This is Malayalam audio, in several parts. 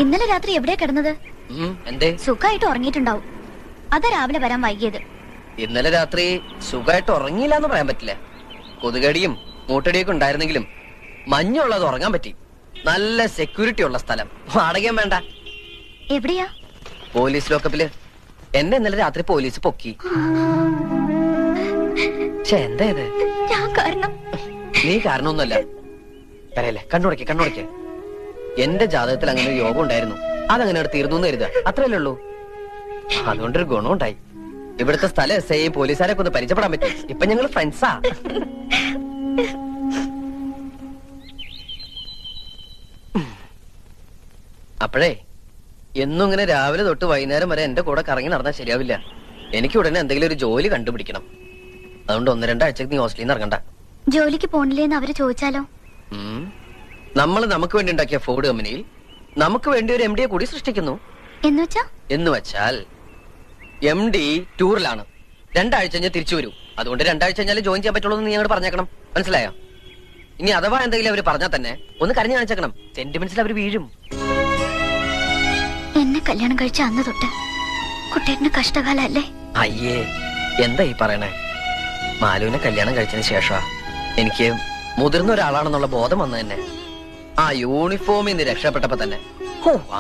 ഇന്നലെ രാത്രി എവിടെയാ കിടന്നത്? എന്തേ? സുഖമായിട്ട് ഉറങ്ങിയിട്ടുണ്ടാവും. അതാ രാവിലെ വരാൻ വൈകിയത്. ഇന്നലെ രാത്രി സുഖമായിട്ട് ഉറങ്ങിയില്ല എന്ന് പറയാൻ പറ്റില്ല. കൊതുകടിയും മൂട്ടടിയൊക്കെ ഉണ്ടായിരുന്നെങ്കിലും മഞ്ഞുള്ളത് ഉറങ്ങാൻ പറ്റി. നല്ല സെക്യൂരിറ്റി ഉള്ള സ്ഥലം. വാടകയും വേണ്ട. എവിടെയാ? പോലീസ് ലോക്കപ്പില്. എന്നെ ഇന്നലെ രാത്രി പോലീസ് പൊക്കി. എന്താ ഇത്? നീ കാരണമൊന്നുമല്ല. പറയല്ലേ, കണ്ണുടയ്ക്ക്. എന്റെ ജാതകത്തിൽ അങ്ങനെ ഒരു യോഗം ഉണ്ടായിരുന്നു. അതങ്ങനെ അവിടെ തീർന്നു എന്ന് കരുതുക. അത്രയല്ലേ ഉള്ളൂ. അതുകൊണ്ടൊരു ഗുണമുണ്ടായി. ഇവിടുത്തെ സ്ഥലം എസ് ഐ പോലീസുകാരൊക്കെ ഒന്ന് പരിചയപ്പെടാൻ പറ്റും. ഇപ്പൊ ഞങ്ങൾ ഫ്രണ്ട്സാ. അപ്പോഴേ എന്നും ഇങ്ങനെ രാവിലെ തൊട്ട് വൈകുന്നേരം വരെ എന്റെ കൂടെ കറങ്ങി നടന്നാൽ ശരിയാവില്ല. എനിക്ക് ഉടനെ എന്തെങ്കിലും ഒരു ജോലി കണ്ടുപിടിക്കണം. അതുകൊണ്ട് 1-2 ആഴ്ചക്ക് നീ ഹോസ്റ്റലിൽ നിന്ന് ഇറങ്ങണ്ട. ജോലിക്ക് പോണില്ലേന്ന് അവര് ചോദിച്ചാലോ? നമ്മൾ നമുക്ക് വേണ്ടി ഉണ്ടാക്കിയ ഫോർഡ് കമ്പനിയിൽ നമുക്ക് വേണ്ടി ഒരു MD കൂടി സൃഷ്ടിക്കുന്നു. എന്ന് വെച്ചാൽ MD ടൂറിലാണ്. 2 ആഴ്ച കഴിഞ്ഞ് തിരിച്ചു വരൂ. അതുകൊണ്ട് 2 ആഴ്ച കഴിഞ്ഞാൽ ജോയിൻ ചെയ്യാൻ പറ്റുള്ളൂ എന്ന് നീ അങ്ങോട്ട് പറഞ്ഞേക്കണം. മനസ്സിലായോ? ഇനി അഥവാ എന്തെങ്കിലും അവര് പറഞ്ഞാൽ തന്നെ ഒന്ന് കരഞ്ഞു കാണിച്ചേക്കണം. സെന്റിമെന്റ്സിൽ അവർ വീഴും. എന്നെ കല്യാണം കഴിച്ച അന്ന് തൊട്ട് കുട്ടേട്ടന് കഷ്ടകാലല്ലേ? അയ്യേ, എന്താ ഈ പറയണേ? മാലുവിനെ കല്യാണം കഴിച്ചതിന് ശേഷമാ എനിക്ക് മുതിർന്ന ഒരാളാണെന്നുള്ള ബോധം വന്നു തന്നെ. ആ യൂണിഫോമിൽ നിന്ന് രക്ഷപ്പെട്ടപ്പോ തന്നെ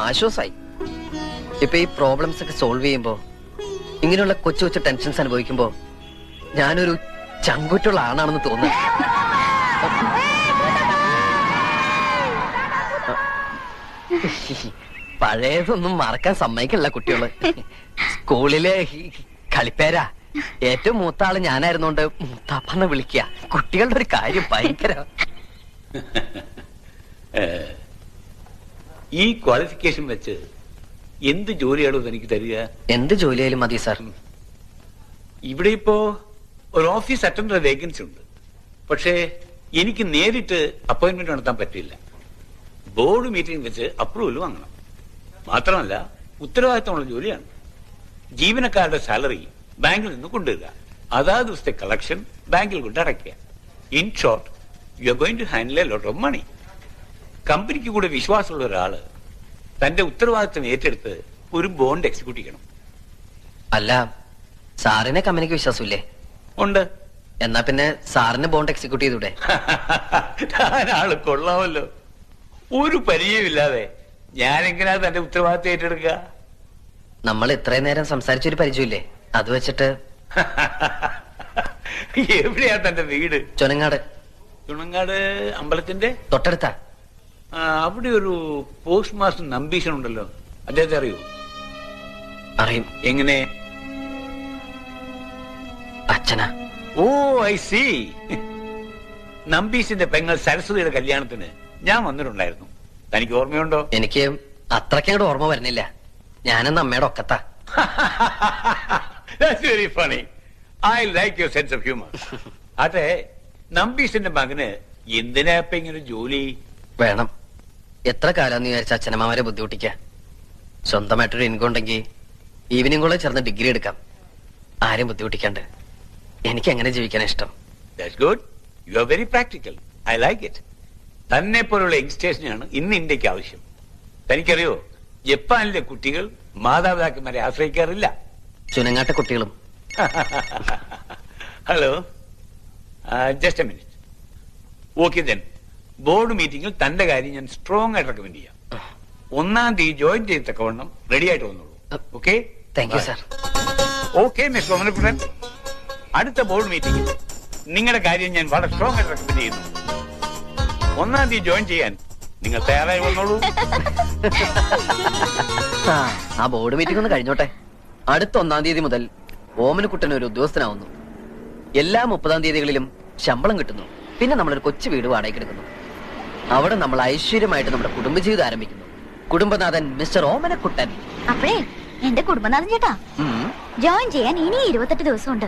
ആശ്വാസായി. ഇപ്പൊ ഈ പ്രോബ്ലംസ് ഒക്കെ സോൾവ് ചെയ്യുമ്പോ, ഇങ്ങനെയുള്ള കൊച്ചു കൊച്ചു ടെൻഷൻസ് അനുഭവിക്കുമ്പോ ഞാനൊരു ചങ്കുറ്റുള്ള ആണാണെന്ന് തോന്നുന്നു. പഴയതൊന്നും മറക്കാൻ സമ്മതിക്കില്ല കുട്ടികള്. സ്കൂളിലെ കളിപ്പേരാ. ഏറ്റവും മൂത്ത ആള് ഞാനായിരുന്നോണ്ട് മുത്താപ്പന്ന് വിളിക്കുക. കുട്ടികളുടെ ഒരു കാര്യം ഭയങ്കര. ഈ ക്വാളിഫിക്കേഷൻ വെച്ച് എന്ത് ജോലിയാണോ എനിക്ക് തരിക? എന്ത് ജോലിയായാലും മതി സാർ. ഇവിടെ ഇപ്പോ ഒരു ഓഫീസ് അറ്റൻഡർ വേക്കൻസി ഉണ്ട്. പക്ഷേ എനിക്ക് നേരിട്ട് അപ്പോയിന്റ്മെന്റ് നടത്താൻ പറ്റില്ല. ബോർഡ് മീറ്റിംഗ് വെച്ച് അപ്രൂവൽ വാങ്ങണം. മാത്രമല്ല ഉത്തരവാദിത്തമുള്ള ജോലിയാണ്. ജീവനക്കാരുടെ സാലറി ബാങ്കിൽ നിന്ന് കൊണ്ടുവരിക, അതാത് ദിവസത്തെ കളക്ഷൻ ബാങ്കിൽ കൊണ്ട് അടയ്ക്കുക. In short, you are going to handle a lot of money. കമ്പനിക്ക് കൂടെ വിശ്വാസമുള്ള ഒരാള് തന്റെ ഉത്തരവാദിത്തം ഏറ്റെടുത്ത് ഒരു ബോണ്ട് എക്സിക്യൂട്ട് ചെയ്യണം. അല്ല, സാറിനെ കമ്പനിക്ക് വിശ്വാസമില്ലേ? ഉണ്ട്. എന്നാ പിന്നെ സാറിന് ബോണ്ട് എക്സിക്യൂട്ട് ചെയ്തൂടെ? ആള് കൊള്ളാമല്ലോ. ഒരു പരിചയമില്ലാതെ ഞാനെങ്ങനെയാ തന്റെ ഉത്തരവാദിത്തം ഏറ്റെടുക്കുക? നമ്മൾ ഇത്രയും നേരം സംസാരിച്ചൊരു പരിചയമില്ലേ? അത് വെച്ചിട്ട്. എവിടെയാ തന്റെ വീട്? ചുനങ്ങാട്. ചുണങ്ങാട് അമ്പലത്തിന്റെ തൊട്ടടുത്താ. അവിടെ ഒരു പോസ്റ്റ് മാസ്റ്റർ നമ്പീശൻ ഉണ്ടല്ലോ, അദ്ദേഹത്തെ അറിയൂ? അറിയും. എങ്ങനെ? അച്ഛനാ. ഓ, ഐ സി. നമ്പീശിന്റെ പെങ്ങൾ സരസ്വതിയുടെ കല്യാണത്തിന് ഞാൻ വന്നിട്ടുണ്ടായിരുന്നു. തനിക്ക് ഓർമ്മയുണ്ടോ? എനിക്ക് അത്രയ്ക്കങ്ങോട്ട് ഓർമ്മ വരുന്നില്ല. ഞാനെന്ന് അമ്മയുടെ ഒക്കത്താ. That's very funny. I like your sense of humor. അതെ, നമ്പീശന്റെ മകന് എന്തിനാ ഇപ്പൊ ഇങ്ങനെ ജോലി വേണം? എത്ര കാലാന്ന് വിചാരിച്ച അച്ഛനമ്മമാരെ ബുദ്ധിമുട്ടിക്ക. സ്വന്തമായിട്ടൊരു ഇൻകം ഉണ്ടെങ്കിൽ ഈവനിങ് കോളേജ് ചേർന്ന് ഡിഗ്രി എടുക്കാം, ആരും ബുദ്ധിമുട്ടിക്കാണ്ട്. എനിക്ക് എങ്ങനെ ജീവിക്കാൻ ഇഷ്ടം. That's good. You are very practical. I like it. തന്നെ പോലുള്ള യങ്സ്റ്റേഴ്സിനാണ് ഇന്ന് ഇന്ത്യക്ക് ആവശ്യം. തനിക്കറിയോ, ജപ്പാനിലെ കുട്ടികൾ മാതാപിതാക്കന്മാരെ ആശ്രയിക്കാറില്ല. ചുനങ്ങാട്ടെ കുട്ടികളും. Hello, just A minute. Okay then, board മീറ്റിംഗിൽ തന്റെ കാര്യം ഞാൻ സ്ട്രോങ് ആയിട്ട് റെക്കമെൻഡ് ചെയ്യാം. 1-ാം തീയതി ജോയിൻ ചെയ്തക്കവണ്ണം റെഡി ആയിട്ട് വന്നോളൂ. Okay? Thank you sir. Okay miss Omanakuttan, അടുത്ത ബോർഡ് മീറ്റിംഗിൽ നിങ്ങളുടെ കാര്യം ഞാൻ വളരെ സ്ട്രോങ് ആയിട്ട് റെക്കമെൻഡ് ചെയ്യുന്നു. 1-ാം തീയതി ജോയിൻ ചെയ്യാൻ നിങ്ങൾ തയ്യാറായി വന്നോളൂ. ആ ബോർഡ് മീറ്റിംഗ് ഒന്ന് കഴിഞ്ഞോട്ടെ. അടുത്ത 1-ാം തീയതി മുതൽ ഓമനക്കുട്ടൻ ഒരു ഉദ്യോഗസ്ഥനാവുന്നു. എല്ലാ 30-ാം തീയതികളിലും ശമ്പളം കിട്ടുന്നു. പിന്നെ നമ്മളൊരു കൊച്ചു വീട് വാടകയ്ക്ക് എടുക്കുന്നു. അവിടെ നമ്മൾ ഐശ്വര്യമായിട്ട് നമ്മുടെ കുടുംബജീവിതം ആരംഭിക്കുന്നു. കുടുംബനാഥൻ മിസ്റ്റർ ഓമനക്കുട്ടൻ. അപ്പഴേ എന്റെ കുടുംബനാഥൻ ചേട്ടാ, ജോയിൻ ചെയ്യാൻ ഇനി 28 ദിവസമുണ്ട്.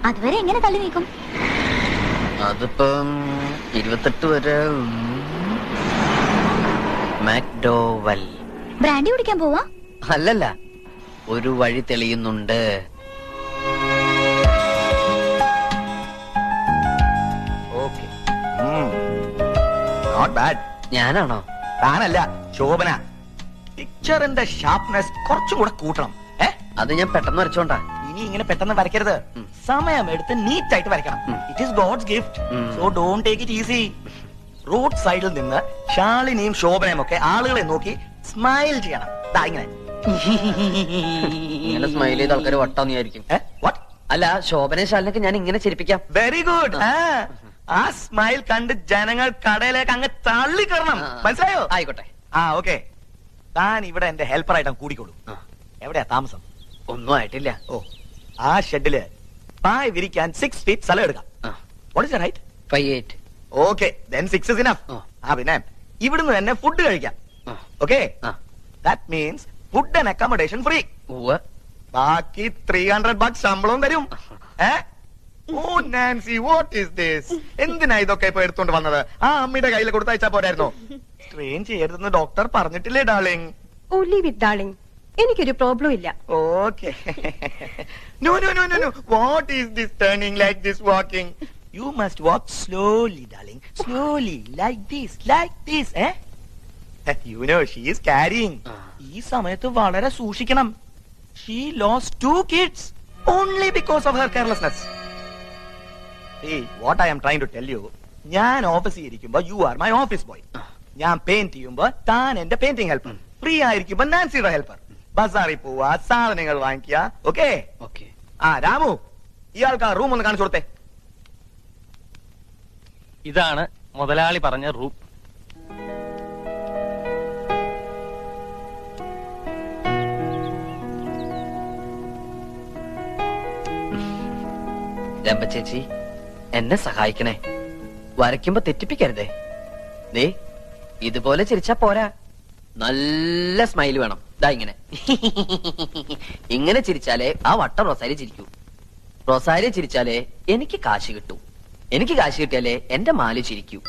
അതുവരെ എങ്ങനെ തള്ളി നീക്കും? അതിപ്പം 28 വരെ. മാക്ഡോവൽ ബ്രാൻഡി കുടിക്കാൻ പോവാ? അല്ലല്ല, ഒരു വഴി തെളിയുന്നുണ്ട്. Okay, not bad. ഞാനാണോ? താനല്ല, ശോഭന. പിക്ചറിന്റെ ഷാർപ്നെസ് കുറച്ചും കൂടെ കൂട്ടണം. അത് ഞാൻ പെട്ടെന്ന് വരച്ചോണ്ടാ. ഇനി ഇങ്ങനെ പെട്ടെന്ന് വരയ്ക്കരുത്. സമയം എടുത്ത് നീറ്റ് ആയിട്ട് വരയ്ക്കണം. It is God's gift. So don't take it easy. Road സൈഡിൽ നിന്ന് ശാലിനിയും ശോഭനയും ഒക്കെ ആളുകളെ നോക്കി സ്മൈൽ ചെയ്യണം. ദാ ഇങ്ങനെ ഇങ്ങനെ സ്മൈൽ ചെയ്ത ആൾക്കാർ വട്ടാന്ന് വിചാരിക്കും. അല്ല, ശോഭന ശാലിനൊക്കെ ഞാൻ ഇങ്ങനെ ചിരിപ്പിക്കാം. Very good. ആ സ്മൈൽ കണ്ട് ജനങ്ങൾ കടയിലേക്ക് അങ്ങ് തള്ളിക്കറണം. മനസ്സിലായോ? ആയിക്കോട്ടെ. ഓക്കെ. താൻ ഇവിടെ എന്റെ ഹെൽപ്പറായിട്ട് കൂടിക്കോളൂ. എവിടെയാ താമസം? ഒന്നും ആയിട്ടില്ല. ഓ, ആ ഷെഡില് പായ വിരിക്കാൻ 6 feet സ്ഥലം എടുക്കാം. What is the height? 5'8". Okay, then 6 is enough. പിന്നെ ഇവിടുന്ന് തന്നെ ഫുഡ് കഴിക്കാം. Okay, that means food and accommodation free. ബാക്കി $300 ശമ്പളവും തരും. Oh Nancy, what is this? എന്തിനാ ഇതൊക്കെ ഇപ്പൊ എടുത്തോണ്ട് വന്നത്? ആ അമ്മയുടെ കയ്യിൽ കൊടുത്തയച്ചാ പോരായിരുന്നോ? സ്ട്രെയിൻ ചെയ്യരുതെന്ന് ഡോക്ടർ പറഞ്ഞിട്ടില്ലേ darling? Oh leave it darling, എനിക്കൊരു പ്രോബ്ലം ഇല്ല. Okay. No no no no no. What is this turning like this walking? You must walk slowly darling, slowly, like this. You know she is carrying. ഈ സമയത്ത് വളരെ സൂക്ഷിക്കണം. She lost 2 kids only because of her carelessness. See, what I am trying to tell you, ഞാൻ ഓഫീസിൽ ഇരിക്കുമ്പോ you are my office boy. ഞാൻ പെയിന്റ് ചെയ്യുമ്പോ താൻ എന്റെ പെയിന്റിംഗ് ഹെൽപ്പർ. ഫ്രീ ആയിരിക്കുമ്പോ നാൻസിയുടെ ഹെൽപ്പർ. ബസാറിൽ പോവാ, സാധനങ്ങൾ വാങ്ങിക്കുക. ഓക്കെ. രാമു, ഇയാൾക്ക് ആ റൂം ഒന്ന് കാണിച്ചു കൊടുത്തേ. ഇതാണ് മുതലാളി പറഞ്ഞ റൂം. രമ്പ ചേച്ചി, എന്നെ സഹായിക്കണേ. വരയ്ക്കുമ്പോ തെറ്റിപ്പിക്കരുതേ. ദേ, ഇതുപോലെ ചിരിച്ചാ പോരാ, നല്ല സ്മൈൽ വേണം. ദാ ഇങ്ങനെ ഇങ്ങനെ ചിരിച്ചാലേ ആ വട്ടം റൊസാരി ചിരിക്കൂ. റൊസാരി ചിരിച്ചാലേ എനിക്ക് കാശ് കിട്ടൂ. എനിക്ക് കാശ് കിട്ടിയാലേ എന്റെ മാലു ചിരിക്കൂ.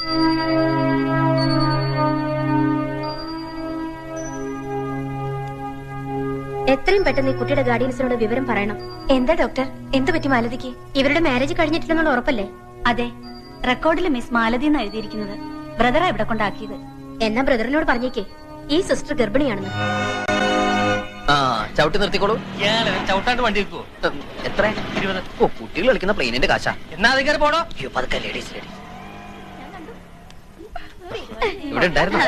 എത്രയും പെട്ടെന്ന് ഈ കുട്ടിയുടെ ഗാർഡിയൻസിനോട് വിവരം പറയണം. എന്താ ഡോക്ടർ, എന്ത് പറ്റി മാലതിക്ക്? ഇവരുടെ മാരേജ് കഴിഞ്ഞിട്ടില്ലെന്നുള്ള ഉറപ്പല്ലേ? അതെ, റെക്കോർഡിൽ മിസ് മാലതി എന്ന് എഴുതിയിരിക്കുന്നത്. ബ്രദറാ ഇവിടെ കൊണ്ടാക്കിയത്. എന്നാ ബ്രദറിനോട് പറഞ്ഞേക്കേ ഈ സിസ്റ്റർ ഗർഭിണിയാണെന്ന്. ചവിട്ടി നിർത്തിക്കോളൂ. ചവിട്ടാണ്ട് വണ്ടി വെക്കുവോ? എത്ര? 20. ഓ, കുട്ടികൾ കളിക്കുന്ന പ്ലെയിനിന്റെ കാശാ. എന്നാ അധികാരം പോടോ. പതുക്കെ ലേഡീസ്. ഇവിടെ ഉണ്ടായിരുന്നു.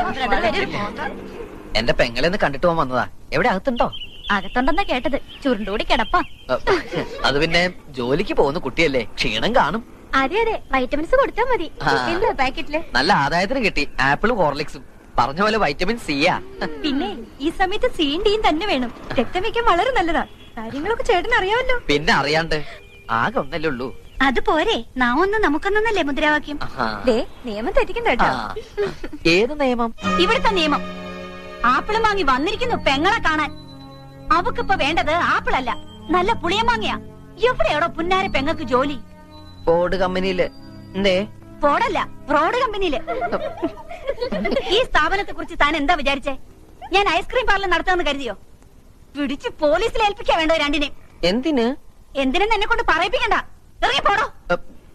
എന്റെ പെങ്ങളെന്ന് കണ്ടിട്ട് പോകാൻ വന്നതാ. എവിടെ അകത്തുണ്ടോ? അകത്തുണ്ടെന്നാ കേട്ടത്. ചുരുണ്ടൂടി കിടപ്പാ. അത് പിന്നെ ജോലിക്ക് പോകുന്ന കുട്ടിയല്ലേ, ക്ഷീണം കാണും. അതെ അതെ, വൈറ്റമിൻസ് കൊടുത്താ മതി. എന്താ പാക്കറ്റില്? നല്ല ആദായത്തിന് കിട്ടി. ആപ്പിളും ഹോർലിക്സും. പറഞ്ഞ പോലെ വൈറ്റമിൻ സിയാ. പിന്നെ ഈ സമയത്ത് സിയും ഡിയും തന്നെ വേണം. രക്തം വെക്കാൻ വളരെ നല്ലതാ. കാര്യങ്ങളൊക്കെ ചേട്ടൻ അറിയാമല്ലോ. പിന്നെ അറിയാണ്ട് ആകെ ഒന്നല്ലേ ഉള്ളൂ. അത് പോരെ, നാം ഒന്ന് നമുക്കൊന്നല്ലേ മുദ്രാവാക്യം. നിയമം തെറ്റിക്കണ്ട കേട്ടോ. ഏത് നിയമം? ഇവിടുത്തെ നിയമം. ആപ്പിള് വാങ്ങി വന്നിരിക്കുന്നു പെങ്ങളെ കാണാൻ. അവക്കിപ്പോ വേണ്ടത് ആപ്പിളല്ല, നല്ല പുളിയമാങ്ങയാ. എവിടെയാണോ പുന്നാര പെങ്ങൾക്ക് ജോലി? ഫോർഡ് കമ്പനിയില്. എന്തേ? ഫോർഡല്ല, ഫ്രോഡ് കമ്പനിയില്. ഈ സ്ഥാപനത്തെ കുറിച്ച് താൻ എന്താ വിചാരിച്ചേ? ഞാൻ ഐസ്ക്രീം പാർലർ നടത്താമെന്ന് കരുതിയോ? പിടിച്ച് പോലീസിൽ ഏൽപ്പിക്കാ വേണ്ടോ രണ്ടിനെയും? എന്തിന്? എന്തിനെന്ന് എന്നെ കൊണ്ട് പറയിപ്പിക്കണ്ട. ഇറങ്ങി പോടോ.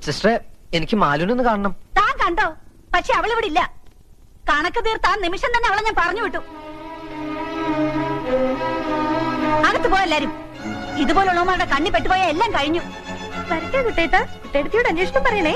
സിസ്റ്ററെ, എനിക്ക് മാലുനൊന്ന് കാണണം. താൻ കണ്ടോ? പക്ഷെ അവളിവിടെ ഇല്ല. കണക്ക് തീർത്താൻ നിമിഷം തന്നെ അവളെ ഞാൻ പറഞ്ഞു വിട്ടു. അകത്ത് പോയ എല്ലാരും. ഇതുപോലുള്ളവന്മാരുടെ കണ്ണി പെട്ടുപോയ എല്ലാം കഴിഞ്ഞു. വരട്ടെ കുട്ടേട്ടാ, കുട്ടേടത്തിയോട് അന്വേഷണം പറയണേ.